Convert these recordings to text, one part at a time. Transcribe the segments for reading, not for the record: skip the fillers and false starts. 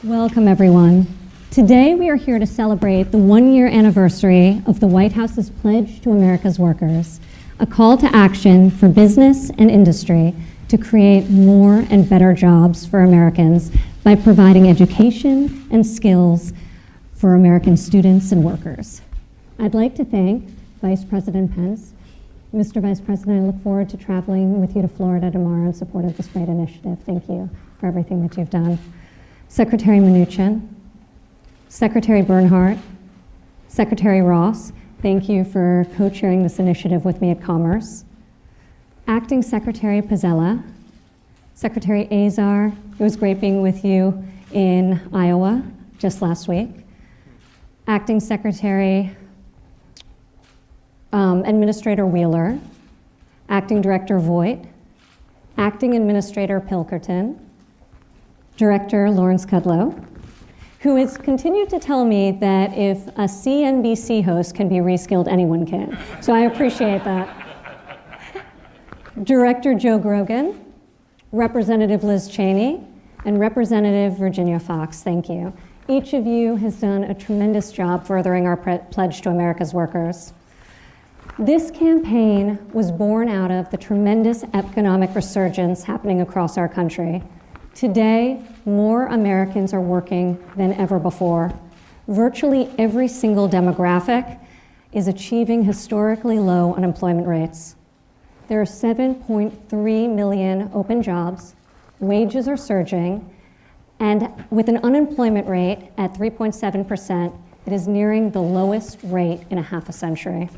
Welcome, everyone. Today, we are here to celebrate the one-year anniversary of the White House's Pledge to America's Workers, a call to action for business and industry to create more and better jobs for Americans by providing education and skills for American students and workers. I'd like to thank Vice President Pence. Mr. Vice President, I look forward to traveling with you to Florida tomorrow in support of this great initiative. Thank you for everything that you've done. Secretary Mnuchin, Secretary Bernhardt, Secretary Ross, thank you for co-chairing this initiative with me at Commerce. Acting Secretary Pizzella, Secretary Azar, it was great being with you in Iowa just last week. Acting Secretary Administrator Wheeler, Acting Director Voigt, Acting Administrator Pilkerton, Director Lawrence Kudlow, who has continued to tell me that if a CNBC host can be reskilled, anyone can. So I appreciate that. Director Joe Grogan, Representative Liz Cheney, and Representative Virginia Fox, thank you. Each of you has done a tremendous job furthering our pledge to America's workers. This campaign was born out of the tremendous economic resurgence happening across our country. Today, more Americans are working than ever before. Virtually every single demographic is achieving historically low unemployment rates. There are 7.3 million open jobs, wages are surging, and with an unemployment rate at 3.7%, it is nearing the lowest rate in a half a century.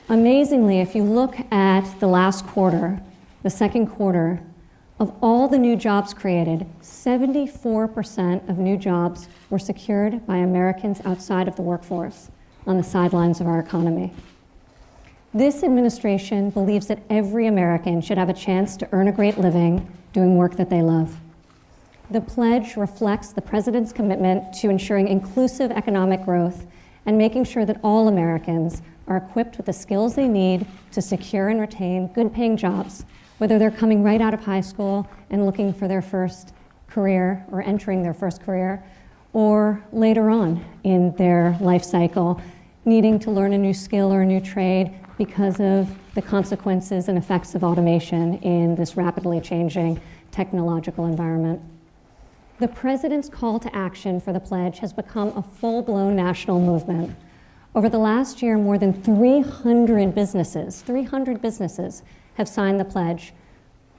Amazingly, if you look at the last quarter, the second quarter, of all the new jobs created, 74% of new jobs were secured by Americans outside of the workforce on the sidelines of our economy. This administration believes that every American should have a chance to earn a great living doing work that they love. The pledge reflects the president's commitment to ensuring inclusive economic growth and making sure that all Americans are equipped with the skills they need to secure and retain good-paying jobs, whether they're coming right out of high school and looking for their first career or entering their first career, or later on in their life cycle, needing to learn a new skill or a new trade because of the consequences and effects of automation in this rapidly changing technological environment. The president's call to action for the pledge has become a full-blown national movement. Over the last year, more than 300 businesses have signed the pledge,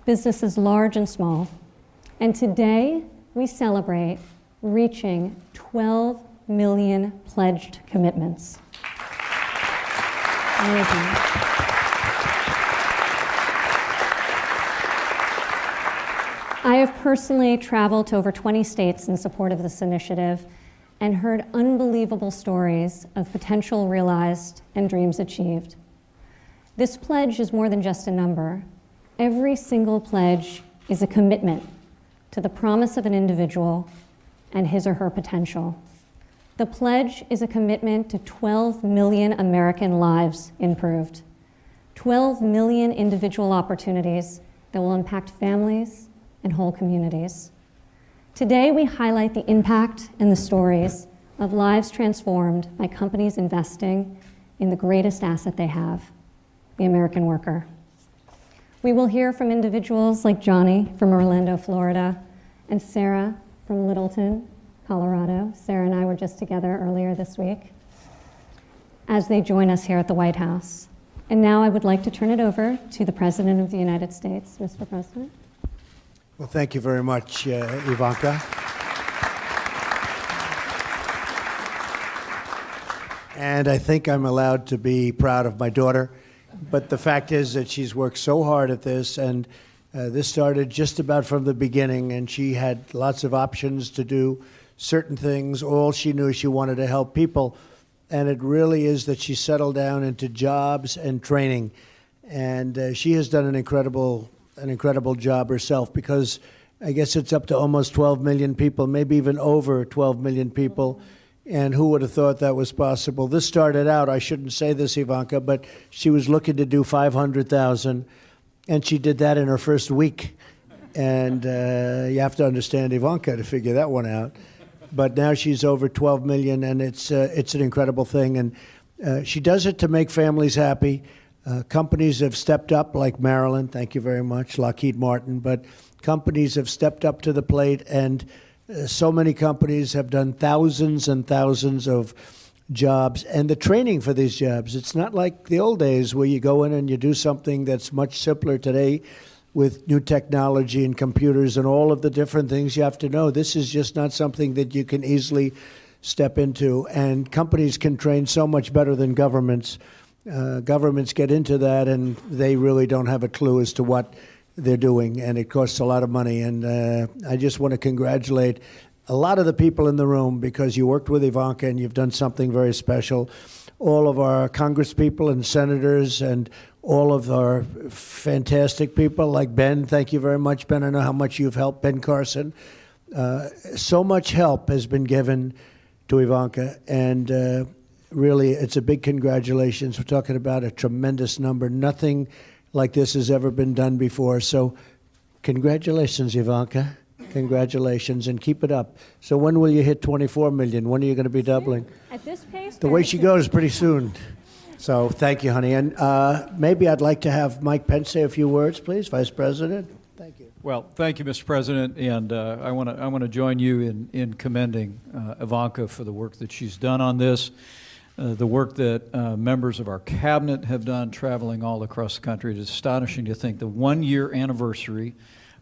businesses large and small. And today, we celebrate reaching 12 million pledged commitments. Amazing. I have personally traveled to over 20 states in support of this initiative and heard unbelievable stories of potential realized and dreams achieved. This pledge is more than just a number. Every single pledge is a commitment to the promise of an individual and his or her potential. The pledge is a commitment to 12 million American lives improved, 12 million individual opportunities that will impact families and whole communities. Today, we highlight the impact and the stories of lives transformed by companies investing in the greatest asset they have, the American worker. We will hear from individuals like Johnny from Orlando, Florida, and Sarah from Littleton, Colorado. Sarah and I were just together earlier this week as they join us here at the White House. And now I would like to turn it over to the President of the United States. Mr. President. Well, thank you very much, Ivanka. And I think I'm allowed to be proud of my daughter. But the fact is that she's worked so hard at this, and this started just about from the beginning, and she had lots of options to do certain things. All she knew, she wanted to help people. And it really is that she settled down into jobs and training. And she has done an incredible job herself, because I guess it's up to almost 12 million people, maybe even over 12 million people. And who would have thought that was possible? This started out, I shouldn't say this, Ivanka, but she was looking to do 500,000, and she did that in her first week. And you have to understand Ivanka to figure that one out. But now she's over 12 million, and it's an incredible thing. And she does it to make families happy. Companies have stepped up, like Maryland, thank you very much, Lockheed Martin, but companies have stepped up to the plate, and so many companies have done thousands and thousands of jobs, and the training for these jobs. It's not like the old days where you go in and you do something that's much simpler today with new technology and computers and all of the different things you have to know. This is just not something that you can easily step into, and companies can train so much better than governments. Governments get into that, and they really don't have a clue as to what they're doing, and it costs a lot of money. And I just want to congratulate a lot of the people in the room, because you worked with Ivanka and you've done something very special. All of our congresspeople and senators, and all of our fantastic people like Ben. Thank you very much, Ben. I know how much you've helped, Ben Carson. So much help has been given to Ivanka, and really, it's a big congratulations. We're talking about a tremendous number. Nothing like this has ever been done before. So congratulations, Ivanka. Congratulations, and keep it up. So when will you hit 24 million? When are you going to be doubling? At this pace? The way she goes, pretty soon. So thank you, honey. And maybe I'd like to have Mike Pence say a few words, please, Vice President. Thank you. Well, thank you, Mr. President, and I want to join you in commending Ivanka for the work that she's done on this. The work that members of our cabinet have done traveling all across the country. It is astonishing to think the 1-year anniversary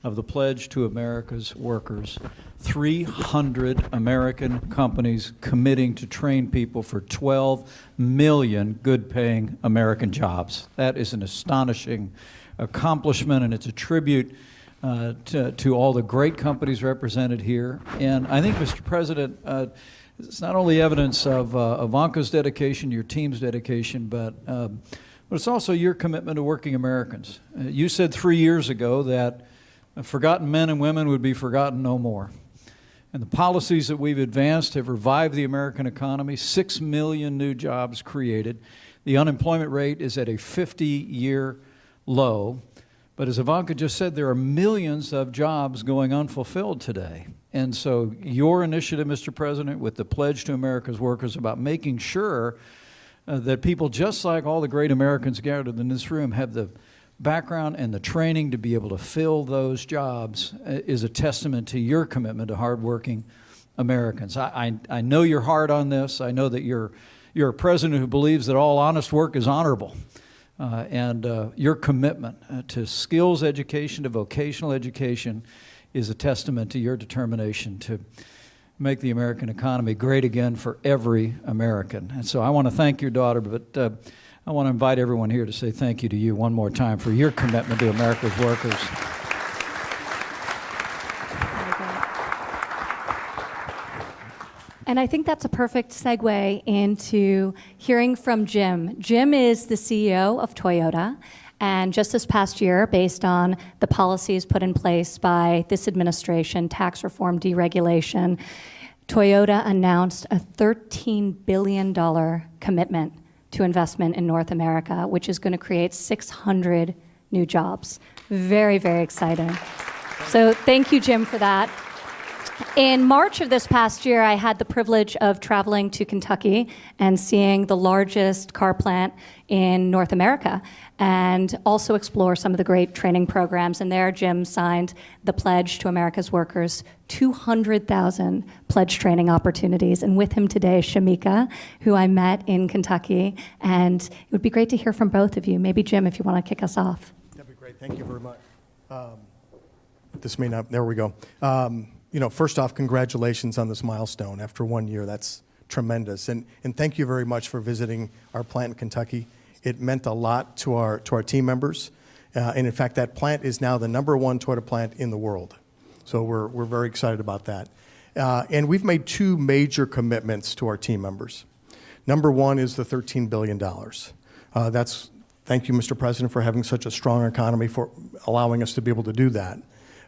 of the Pledge to America's Workers, 300 American companies committing to train people for 12 million good-paying American jobs. That is an astonishing accomplishment, and it's a tribute to all the great companies represented here. And I think, Mr. President, it's not only evidence of Ivanka's dedication, your team's dedication, but it's also your commitment to working Americans. You said 3 years ago that forgotten men and women would be forgotten no more. And the policies that we've advanced have revived the American economy, 6 million new jobs created. The unemployment rate is at a 50-year low. But as Ivanka just said, there are millions of jobs going unfulfilled today. And so your initiative, Mr. President, with the Pledge to America's Workers about making sure that people just like all the great Americans gathered in this room have the background and the training to be able to fill those jobs is a testament to your commitment to hardworking Americans. I know you're hard on this. I know that you're a president who believes that all honest work is honorable. And your commitment to skills education, to vocational education, is a testament to your determination to make the American economy great again for every American. And so I want to thank your daughter, but I want to invite everyone here to say thank you to you one more time for your commitment to America's workers. And I think that's a perfect segue into hearing from Jim. Jim is the CEO of Toyota, and just this past year, based on the policies put in place by this administration, tax reform, deregulation, Toyota announced a $13 billion commitment to investment in North America, which is going to create 600 new jobs. Very, very exciting. So thank you, Jim, for that. In March of this past year, I had the privilege of traveling to Kentucky and seeing the largest car plant in North America, and also explore some of the great training programs. And there, Jim signed the Pledge to America's Workers, 200,000 pledge training opportunities. And with him today is Shamika, who I met in Kentucky. And it would be great to hear from both of you. Maybe, Jim, if you want to kick us off. That'd be great. Thank you very much. This may not, there we go. First off, congratulations on this milestone. After 1 year, that's tremendous. And thank you very much for visiting our plant in Kentucky. It meant a lot to our team members. And in fact, that plant is now the #1 Toyota plant in the world. So we're very excited about that. And we've made 2 major commitments to our team members. Number 1 is the $13 billion. That's Thank you, Mr. President, for having such a strong economy, for allowing us to be able to do that.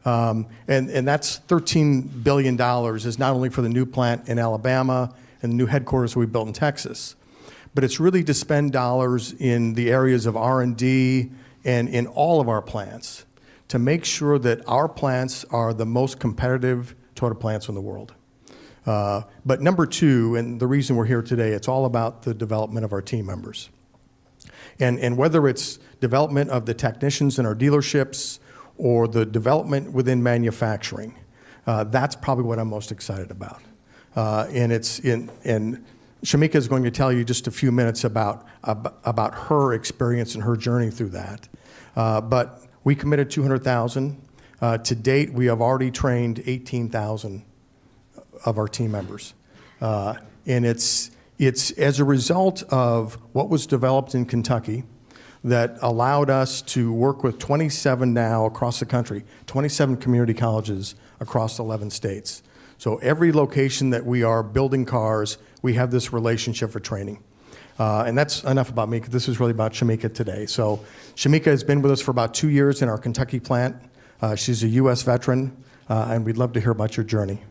And that's $13 billion is not only for the new plant in Alabama and the new headquarters we built in Texas, but it's really to spend dollars in the areas of R&D and in all of our plants to make sure that our plants are the most competitive Toyota plants in the world. But number two, and the reason we're here today, it's all about the development of our team members. And whether it's development of the technicians in our dealerships or the development within manufacturing, that's probably what I'm most excited about. And Shamika is going to tell you just a few minutes about her experience and her journey through that. But we committed $200,000. To date, we have already trained 18,000 of our team members. And it's as a result of what was developed in Kentucky that allowed us to work with 27 now across the country, 27 community colleges across 11 states. So every location that we are building cars, we have this relationship for training. And that's enough about me, because this is really about Shamika today. So Shamika has been with us for about 2 years in our Kentucky plant. She's a U.S. veteran, and we'd love to hear about your journey.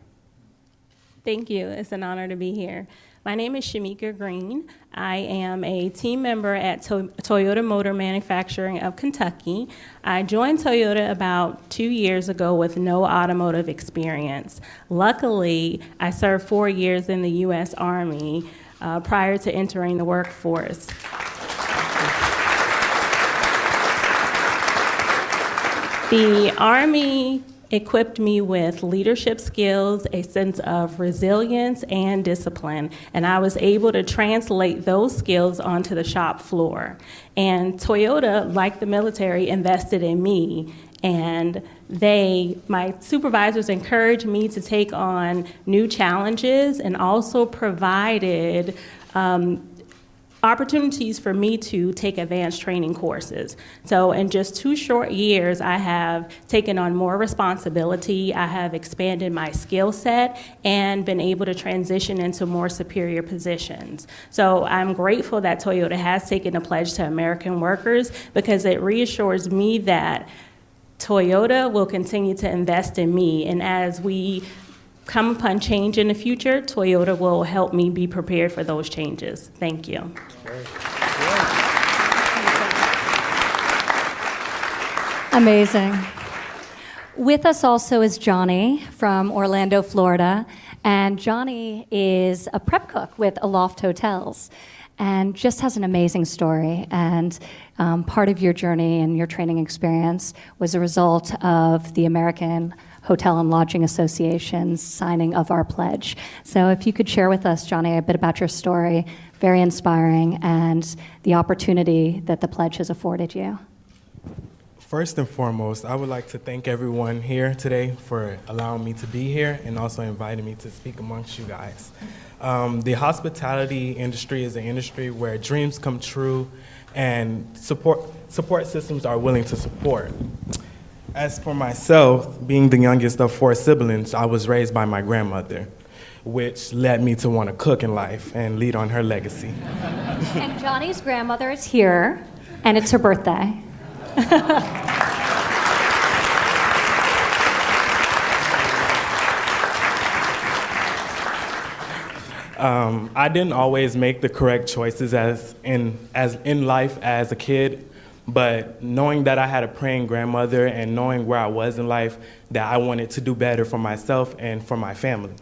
Thank you. It's an honor to be here. My name is Shamika Green. I am a team member at Toyota Motor Manufacturing of Kentucky. I joined Toyota about 2 years ago with no automotive experience. Luckily, I served 4 years in the U.S. Army prior to entering the workforce. The Army equipped me with leadership skills, a sense of resilience, and discipline. And I was able to translate those skills onto the shop floor. And Toyota, like the military, invested in me. And my supervisors encouraged me to take on new challenges and also provided opportunities for me to take advanced training courses. So in just 2 short years, I have taken on more responsibility, I have expanded my skill set, and been able to transition into more superior positions. So I'm grateful that Toyota has taken a pledge to American workers, because it reassures me that Toyota will continue to invest in me, and as we come upon change in the future, Toyota will help me be prepared for those changes. Thank you. Amazing. With us also is Johnny from Orlando, Florida. And Johnny is a prep cook with Aloft Hotels and just has an amazing story. And part of your journey and your training experience was a result of the American Hotel and Lodging Association's signing of our pledge. So if you could share with us, Johnny, a bit about your story, very inspiring, and the opportunity that the pledge has afforded you. First and foremost, I would like to thank everyone here today for allowing me to be here and also inviting me to speak amongst you guys. The hospitality industry is an industry where dreams come true and support systems are willing to support. As for myself, being the youngest of 4 siblings, I was raised by my grandmother, which led me to want to cook in life and lead on her legacy. And Johnny's grandmother is here, and it's her birthday. I didn't always make the correct choices as in life as a kid, but knowing that I had a praying grandmother and knowing where I was in life, that I wanted to do better for myself and for my family.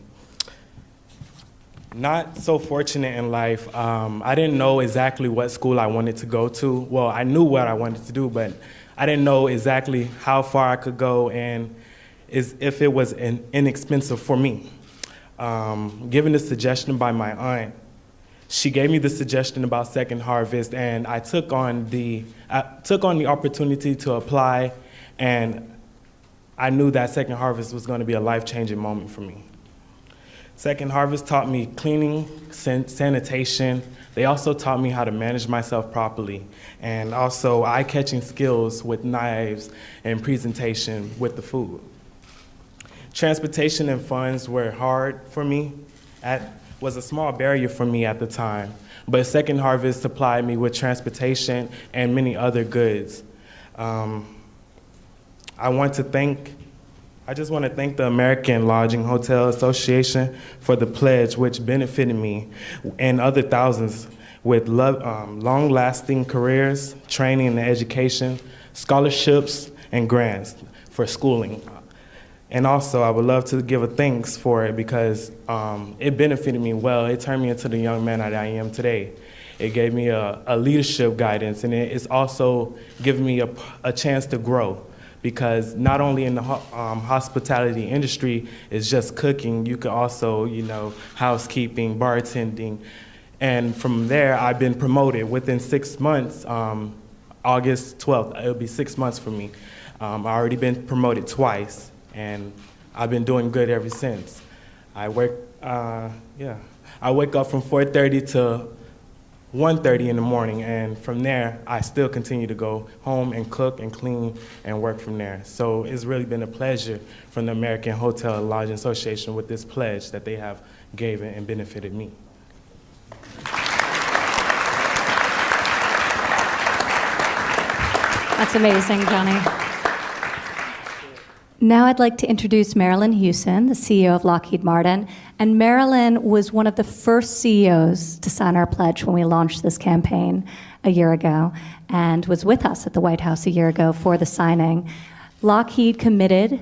Not so fortunate in life. I didn't know exactly what school I wanted to go to. Well, I knew what I wanted to do, but I didn't know exactly how far I could go and if it was inexpensive for me. Given the suggestion by my aunt, she gave me the suggestion about Second Harvest, and I took on the opportunity to apply, and I knew that Second Harvest was going to be a life-changing moment for me. Second Harvest taught me cleaning, sanitation. They also taught me how to manage myself properly, and also eye-catching skills with knives and presentation with the food. Transportation and funds were hard for me was a small barrier for me at the time, but Second Harvest supplied me with transportation and many other goods. I just want to thank the American Lodging Hotel Association for the pledge, which benefited me and other thousands with long-lasting careers, training and education, scholarships, and grants for schooling. And also, I would love to give a thanks for it because it benefited me well. It turned me into the young man that I am today. It gave me a leadership guidance, and it's also given me a chance to grow. Because not only in the hospitality industry is just cooking, you can also, housekeeping, bartending. And from there, I've been promoted within 6 months. August 12th, it'll be 6 months for me. I've already been promoted twice, and I've been doing good ever since. I wake up from 4:30 to 1:30 in the morning, and from there, I still continue to go home and cook and clean and work from there. So it's really been a pleasure from the American Hotel and Lodging Association with this pledge that they have given and benefited me. That's amazing, Johnny. Now I'd like to introduce Marilyn Hewson, the CEO of Lockheed Martin. And Marilyn was one of the first CEOs to sign our pledge when we launched this campaign a year ago and was with us at the White House a year ago for the signing. Lockheed committed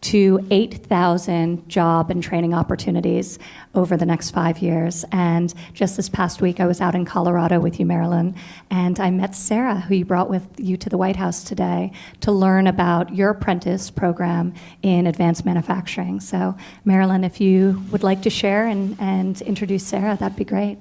to 8,000 job and training opportunities over the next 5 years. And just this past week, I was out in Colorado with you, Marilyn, and I met Sarah, who you brought with you to the White House today, to learn about your apprentice program in advanced manufacturing. So, Marilyn, if you would like to share and introduce Sarah, that'd be great.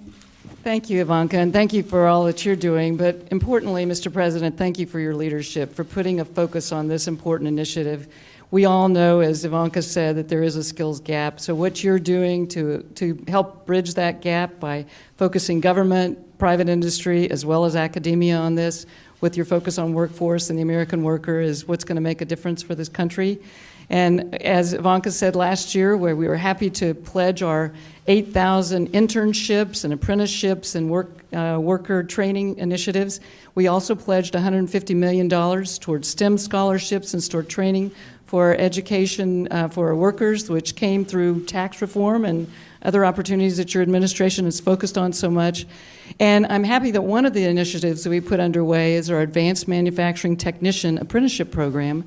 Thank you, Ivanka, and thank you for all that you're doing. But importantly, Mr. President, thank you for your leadership, for putting a focus on this important initiative. We all know, as Ivanka said, that there is a skills gap. So what you're doing to help bridge that gap by focusing government, private industry, as well as academia on this, with your focus on workforce and the American worker, is what's going to make a difference for this country. And as Ivanka said last year, where we were happy to pledge our 8,000 internships and apprenticeships and worker training initiatives, we also pledged $150 million towards STEM scholarships and store training for education for workers, which came through tax reform and other opportunities that your administration has focused on so much. And I'm happy that one of the initiatives that we put underway is our Advanced Manufacturing Technician Apprenticeship Program,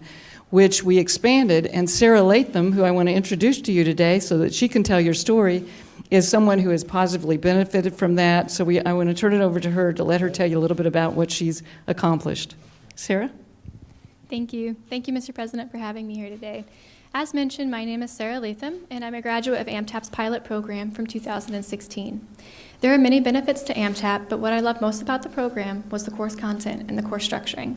which we expanded. And Sarah Latham, who I want to introduce to you today so that she can tell your story, is someone who has positively benefited from that. So I want to turn it over to her to let her tell you a little bit about what she's accomplished. Sarah? Thank you. Thank you, Mr. President, for having me here today. As mentioned, my name is Sarah Latham, and I'm a graduate of AMTAP's pilot program from 2016. There are many benefits to AMTAP, but what I loved most about the program was the course content and the course structuring.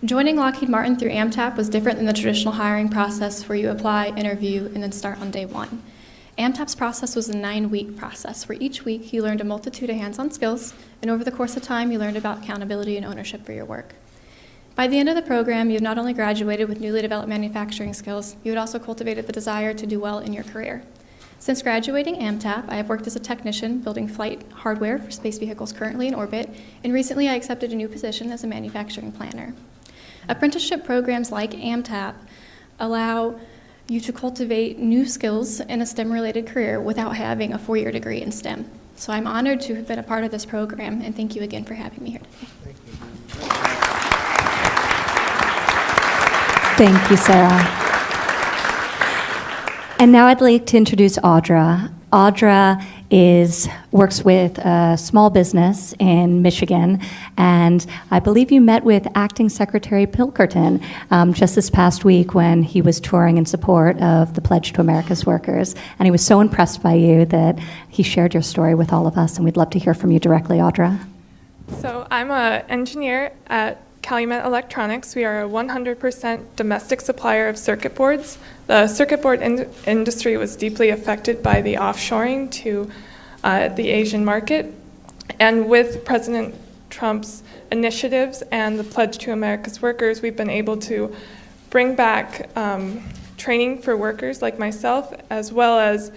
Joining Lockheed Martin through AMTAP was different than the traditional hiring process where you apply, interview, and then start on day one. AMTAP's process was a 9-week process where each week you learned a multitude of hands-on skills, and over the course of time you learned about accountability and ownership for your work. By the end of the program, you've not only graduated with newly developed manufacturing skills, you had also cultivated the desire to do well in your career. Since graduating AMTAP, I have worked as a technician building flight hardware for space vehicles currently in orbit, and recently I accepted a new position as a manufacturing planner. Apprenticeship programs like AMTAP allow you to cultivate new skills in a STEM-related career without having a 4-year degree in STEM. So I'm honored to have been a part of this program, and thank you again for having me here today. Thank you. Thank you, Sarah. And now I'd like to introduce Audra. Audra works with a small business in Michigan, and I believe you met with Acting Secretary Pilkerton just this past week when he was touring in support of the Pledge to America's Workers, and he was so impressed by you that he shared your story with all of us, and we'd love to hear from you directly, Audra. So I'm an engineer at Calumet Electronics. We are a 100% domestic supplier of circuit boards. The circuit board industry was deeply affected by the offshoring to the Asian market. And with President Trump's initiatives and the Pledge to America's Workers, we've been able to bring back training for workers like myself, as well as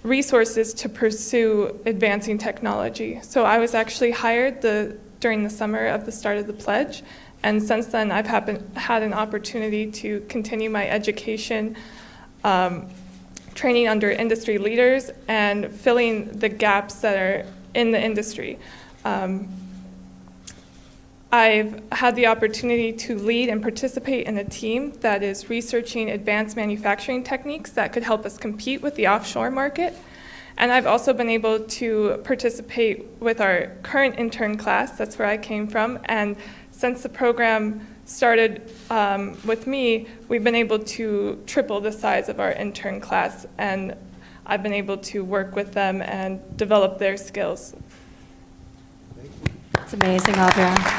resources to pursue advancing technology. So I was actually hired during the summer of the start of the pledge, and since then I've had an opportunity to continue my education, training under industry leaders and filling the gaps that are in the industry. I've had the opportunity to lead and participate in a team that is researching advanced manufacturing techniques that could help us compete with the offshore market. And I've also been able to participate with our current intern class, that's where I came from, and since the program started with me, we've been able to triple the size of our intern class, and I've been able to work with them and develop their skills. It's amazing, Audra.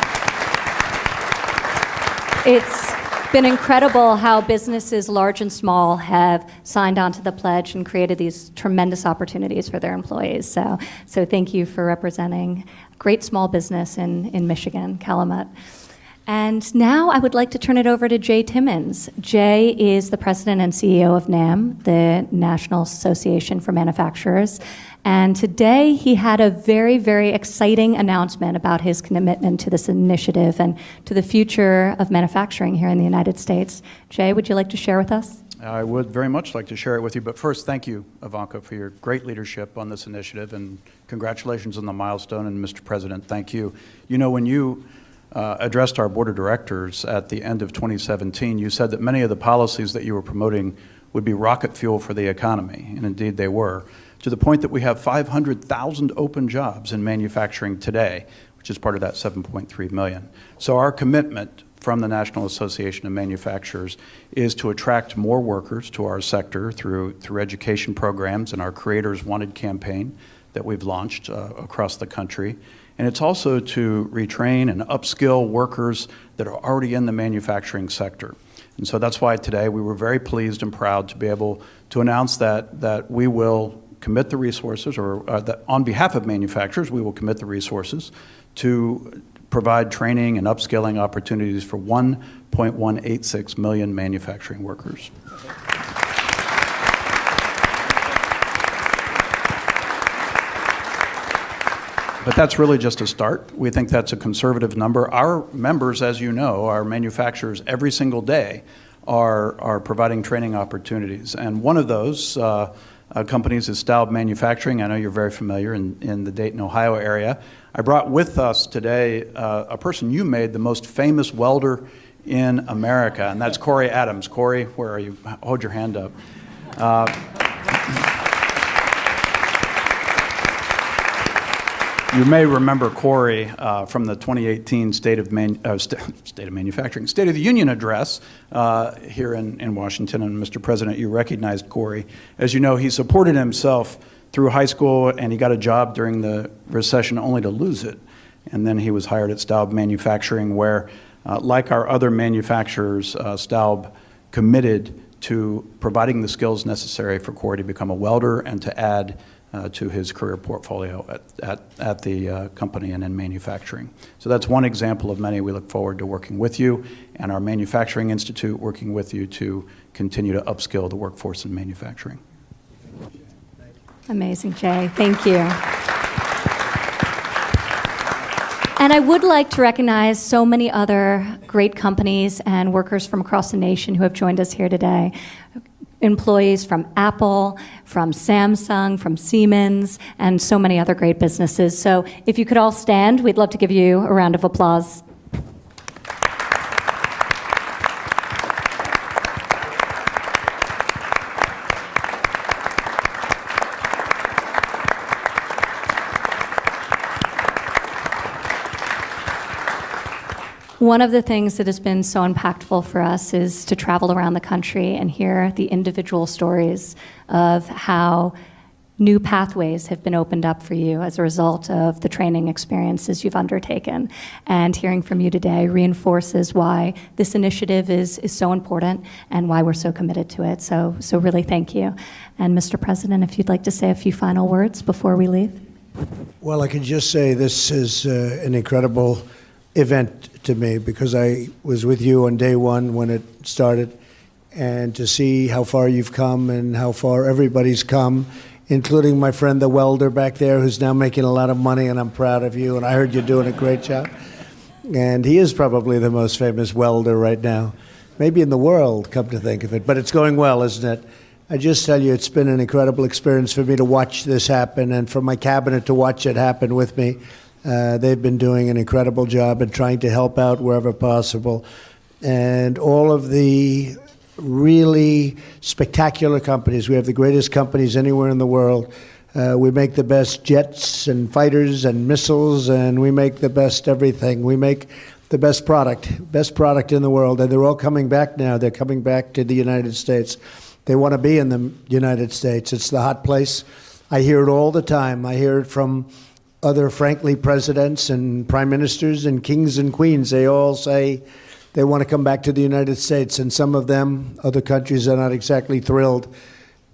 It's been incredible how businesses, large and small, have signed on to the pledge and created these tremendous opportunities for their employees. So thank you for representing a great small business in Michigan, Calumet. And now I would like to turn it over to Jay Timmons. Jay is the president and CEO of NAM, the National Association for Manufacturers. And today he had a very, very exciting announcement about his commitment to this initiative and to the future of manufacturing here in the United States. Jay, would you like to share with us? I would very much like to share it with you, but first, thank you, Ivanka, for your great leadership on this initiative, and congratulations on the milestone, and Mr. President, thank you. You know, when you addressed our board of directors at the end of 2017, you said that many of the policies that you were promoting would be rocket fuel for the economy, and indeed they were, to the point that we have 500,000 open jobs in manufacturing today, which is part of that 7.3 million. So our commitment from the National Association of Manufacturers is to attract more workers to our sector through education programs and our Creators Wanted campaign that we've launched across the country. And it's also to retrain and upskill workers that are already in the manufacturing sector. And so that's why today we were very pleased and proud to be able to announce that we will commit the resources, or that on behalf of manufacturers, we will commit the resources to provide training and upskilling opportunities for 1.186 million manufacturing workers. But that's really just a start. We think that's a conservative number. Our members, as you know, our manufacturers every single day are providing training opportunities. And one of those companies is Staub Manufacturing. I know you're very familiar in the Dayton, Ohio area. I brought with us today a person you made the most famous welder in America, and that's Corey Adams. Corey, where are you? Hold your hand up. You may remember Corey from the 2018 State of the Union address here in Washington. And Mr. President, you recognized Corey. As you know, he supported himself through high school, and he got a job during the recession only to lose it. And then he was hired at Staub Manufacturing, where, like our other manufacturers, Staub committed to providing the skills necessary for Corey to become a welder and to add to his career portfolio at the company and in manufacturing. So that's one example of many. We look forward to working with you and our Manufacturing Institute working with you to continue to upskill the workforce in manufacturing. Amazing, Jay. Thank you. And I would like to recognize so many other great companies and workers from across the nation who have joined us here today. Employees from Apple, from Samsung, from Siemens, and so many other great businesses. So if you could all stand, we'd love to give you a round of applause. One of the things that has been so impactful for us is to travel around the country and hear the individual stories of how new pathways have been opened up for you as a result of the training experiences you've undertaken. And hearing from you today reinforces why this initiative is so important and why we're so committed to it. So really thank you. And Mr. President, if you'd like to say a few final words before we leave. Well, I can just say this is an incredible event to me, because I was with you on day one when it started, and to see how far you've come and how far everybody's come including my friend the welder back there who's now making a lot of money, and I'm proud of you, and I heard you're doing a great job. And he is probably the most famous welder right now, maybe in the world, come to think of it. But it's going well, isn't it? I just tell you, it's been an incredible experience for me to watch this happen and for my cabinet to watch it happen with me. They've been doing an incredible job and trying to help out wherever possible. And all of the really spectacular companies. We have the greatest companies anywhere in the world. We make the best jets and fighters and missiles, and we make the best everything. We make the best product in the world. And they're all coming back now. They're coming back to the United States. They want to be in the United States. It's the hot place. I hear it all the time. I hear it from other, frankly, presidents and prime ministers and kings and queens. They all say they want to come back to the United States, and some of them, other countries, are not exactly thrilled.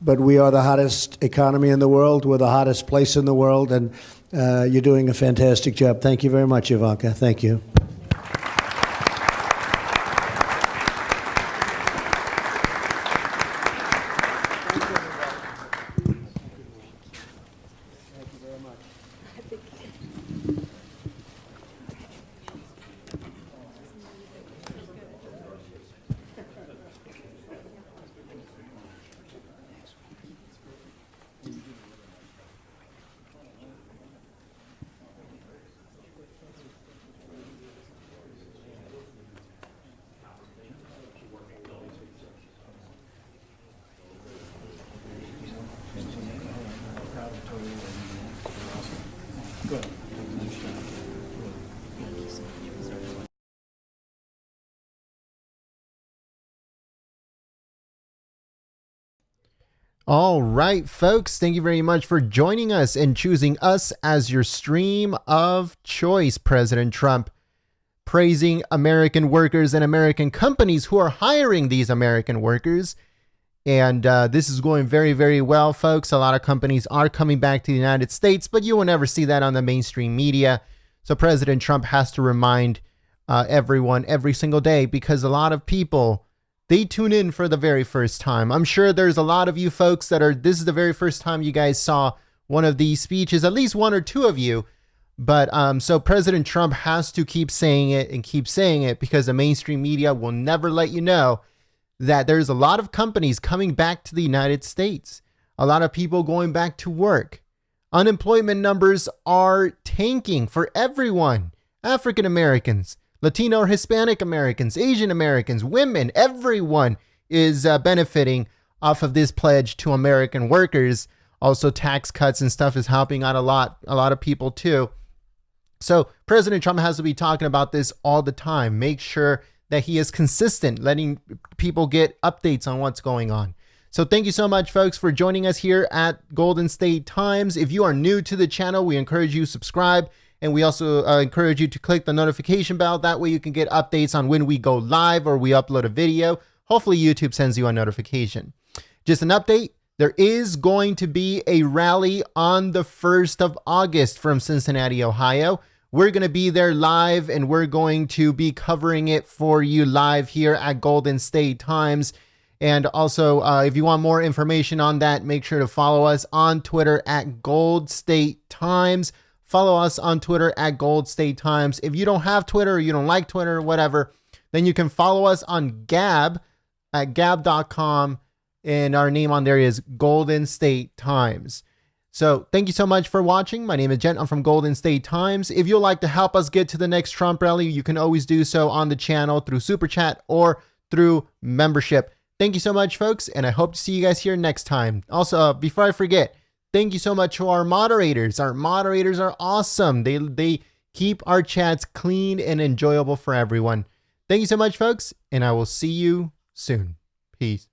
But we are the hottest economy in the world. We're the hottest place in the world, and you're doing a fantastic job. Thank you very much, Ivanka. Thank you. All right, folks, thank you very much for joining us and choosing us as your stream of choice. President Trump praising American workers and American companies who are hiring these American workers. And this is going very, very well, folks. A lot of companies are coming back to the United States, but you will never see that on the mainstream media. So President Trump has to remind everyone every single day, because a lot of people, they tune in for the very first time. I'm sure there's a lot of you folks this is the very first time you guys saw one of these speeches, at least one or two of you. But so President Trump has to keep saying it and keep saying it, because the mainstream media will never let you know that there's a lot of companies coming back to the United States. A lot of people going back to work. Unemployment numbers are tanking for everyone. African Americans, Latino or Hispanic Americans, Asian Americans, women, everyone is benefiting off of this pledge to American workers. Also, tax cuts and stuff is helping out a lot of people too. So President Trump has to be talking about this all the time. Make sure that he is consistent, letting people get updates on what's going on. So thank you so much, folks, for joining us here at Golden State Times. If you are new to the channel, we encourage you to subscribe. And we also encourage you to click the notification bell. That way you can get updates on when we go live or we upload a video. Hopefully YouTube sends you a notification. Just an update. There is going to be a rally on the 1st of August from Cincinnati, Ohio. We're going to be there live, and we're going to be covering it for you live here at Golden State Times. And also, if you want more information on that, make sure to follow us on Twitter at Gold State Times. Follow us on Twitter at Gold State Times. If you don't have Twitter or you don't like Twitter or whatever, then you can follow us on Gab at gab.com. And our name on there is Golden State Times. So thank you so much for watching. My name is Jen. I'm from Golden State Times. If you'd like to help us get to the next Trump rally, you can always do so on the channel through Super Chat or through membership. Thank you so much, folks, and I hope to see you guys here next time. Also, before I forget, thank you so much to our moderators. Our moderators are awesome. They keep our chats clean and enjoyable for everyone. Thank you so much, folks, and I will see you soon. Peace.